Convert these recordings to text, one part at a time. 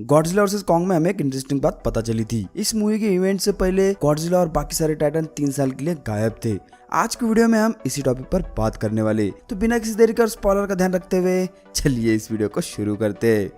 Godzilla versus Kong में हमें एक इंटरेस्टिंग बात पता चली थी। इस मूवी के इवेंट से पहले गॉडजिला और बाकी सारे टाइटन 3 साल के लिए गायब थे। आज की वीडियो में हम इसी टॉपिक पर बात करने वाले, तो बिना किसी देरी कर स्पॉइलर का ध्यान रखते हुए चलिए इस वीडियो को शुरू करते हैं।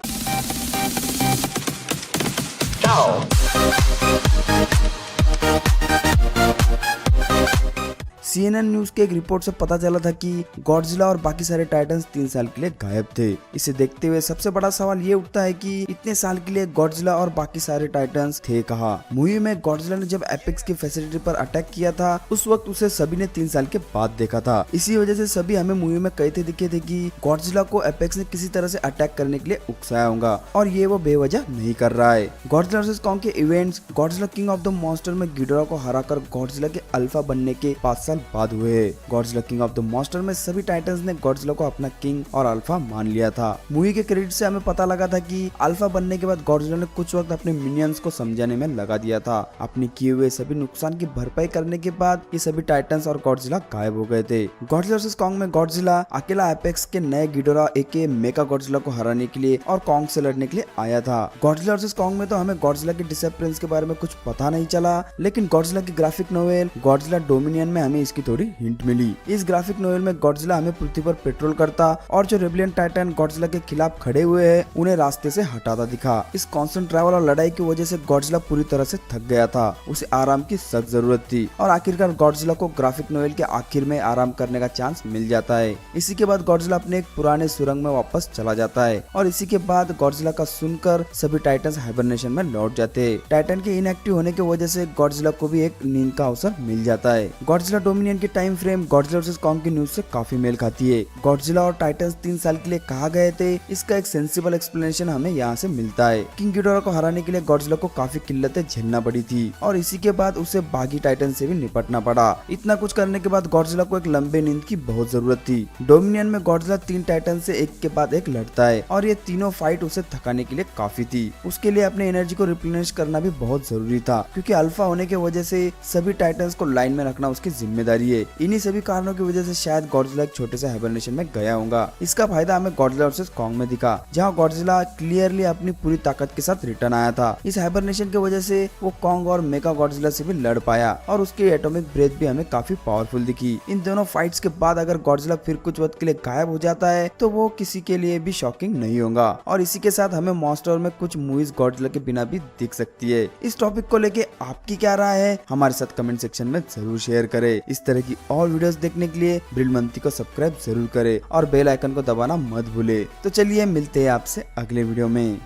CNN न्यूज के एक रिपोर्ट से पता चला था कि गॉडजिला और बाकी सारे टाइटन्स 3 साल के लिए गायब थे। इसे देखते हुए सबसे बड़ा सवाल ये उठता है कि इतने साल के लिए गॉडजिला और बाकी सारे टाइटन्स थे कहाँ। मूवी में गॉडजिला ने जब एपेक्स की फैसिलिटी पर अटैक किया था उस वक्त उसे सभी ने 3 साल के बाद देखा था। इसी वजह से सभी हमें मूवी में कहते दिखे थे कि गॉडजिला को एपेक्स ने किसी तरह से अटैक करने के लिए उकसाया होगा और ये वो बेवजह नहीं कर रहा है। गॉडजिला वर्सेस कॉन्ग के events Godzilla king of the monster में गिडोरा को हराकर गॉडजिला के अल्फा बनने के 5 साल बाद हुए। Godzilla king of the monster में सभी टाइटन्स ने गॉडजिला को अपना किंग और अल्फा मान लिया था। मूवी के क्रेडिट से हमें पता लगा था कि अल्फा बनने के बाद गॉडजिला ने कुछ वक्त अपने मिनियंस को समझाने में लगा दिया था। अपने किए हुए सभी नुकसान की भरपाई करने के बाद ये सभी टाइटन्स और गॉडजिला गायब हो गए थे। गॉडजिला वर्सेस कॉन्ग में गॉडजिला अकेला एपेक्स के नए गिडोरा एके मेगा गॉडजिला को हराने के लिए और कॉन्ग से लड़ने के लिए आया था। गॉडजिला वर्सेस कॉन्ग में तो हमें गॉडजिला के डिसअपीयरेंस के बारे में कुछ पता नहीं चला, लेकिन गॉडजिला की ग्राफिक नोवेल गॉडजिला डोमिनियन में हमें इसकी थोड़ी हिंट मिली। इस ग्राफिक नोवेल में गॉडजिला हमें पृथ्वी पर पेट्रोल करता और जो रेबेलियन टाइटन गॉडजिला के खिलाफ खड़े हुए हैं उन्हें रास्ते से हटाता दिखा। इस कांस्टेंट ट्रैवल और लड़ाई की वजह से गॉडजिला पूरी तरह से थक गया था। उसे आराम की सख्त जरूरत थी और आखिरकार गॉडजिला को ग्राफिक नोवेल के आखिर में आराम करने का चांस मिल जाता है। इसी के बाद गॉडजिला अपने एक पुराने सुरंग में वापस चला जाता है और इसी के बाद गॉडजिला का सुनकर सभी टाइटन्स हाइबरनेशन में लौट जाते हैं। टाइटन के इनएक्टिव होने की वजह से गॉडजिला को भी एक नींद का अवसर मिल जाता है। गॉडजिला डोमिनियन की time frame Godzilla versus Kong की न्यूज से काफी मेल खाती है। गॉडजिला और टाइटन्स 3 साल के लिए कहाँ गए थे, इसका एक सेंसिबल एक्सप्लेनेशन हमें यहाँ से मिलता है। किंग गिडोरा को हराने के लिए गॉडजिला को काफी किल्लतें झेलना पड़ी थी और इसी के बाद उसे बाकी टाइटन से भी निपटना पड़ा। इतना कुछ करने के बाद गॉडजिला को एक लंबे नींद की बहुत जरूरत थी। डोमिनियन में गॉडजिला 3 टाइटन से एक के बाद एक लड़ता है और ये तीनों फाइट उसे थकाने के लिए काफी थी। उसके लिए अपने एनर्जी को रिप्लेनिश करना भी बहुत जरूरी था, क्योंकि अल्फा होने की वजह से सभी टाइटन्स को लाइन में रखना उसकी जिम्मेदारी है। इन्हीं सभी कारणों की वजह से शायद गॉडजिला एक छोटे से हाइबरनेशन में गया होगा। इसका फायदा हमें गॉडजिला वर्सेस कॉन्ग में दिखा, जहां गॉडजिला क्लियरली अपनी पूरी ताकत के साथ रिटर्न आया था। इस हाइबरनेशन की वजह से वो कॉन्ग और मेगा गॉडजिला से भी लड़ पाया और उसकी एटॉमिक ब्रेथ भी हमें काफी पावरफुल दिखी। इन दोनों फाइट्स के बाद अगर गॉडजिला फिर कुछ वक्त के लिए गायब हो जाता है तो वो किसी के लिए भी शॉकिंग नहीं होगा और इसी के साथ हमें मॉन्स्टर में कुछ मूवीज गॉडजिला के बिना भी दिख सकती है। इस टॉपिक को लेके आपकी क्या राय है, हमारे साथ कमेंट सेक्शन में जरूर शेयर करें। इस तरह की और वीडियोस देखने के लिए ब्रिलमंती को सब्सक्राइब जरूर करें और बेल आइकन को दबाना मत भूले। तो चलिए मिलते हैं आपसे अगले वीडियो में।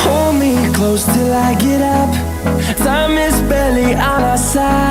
Hold me close till I get up. Time is barely on our side.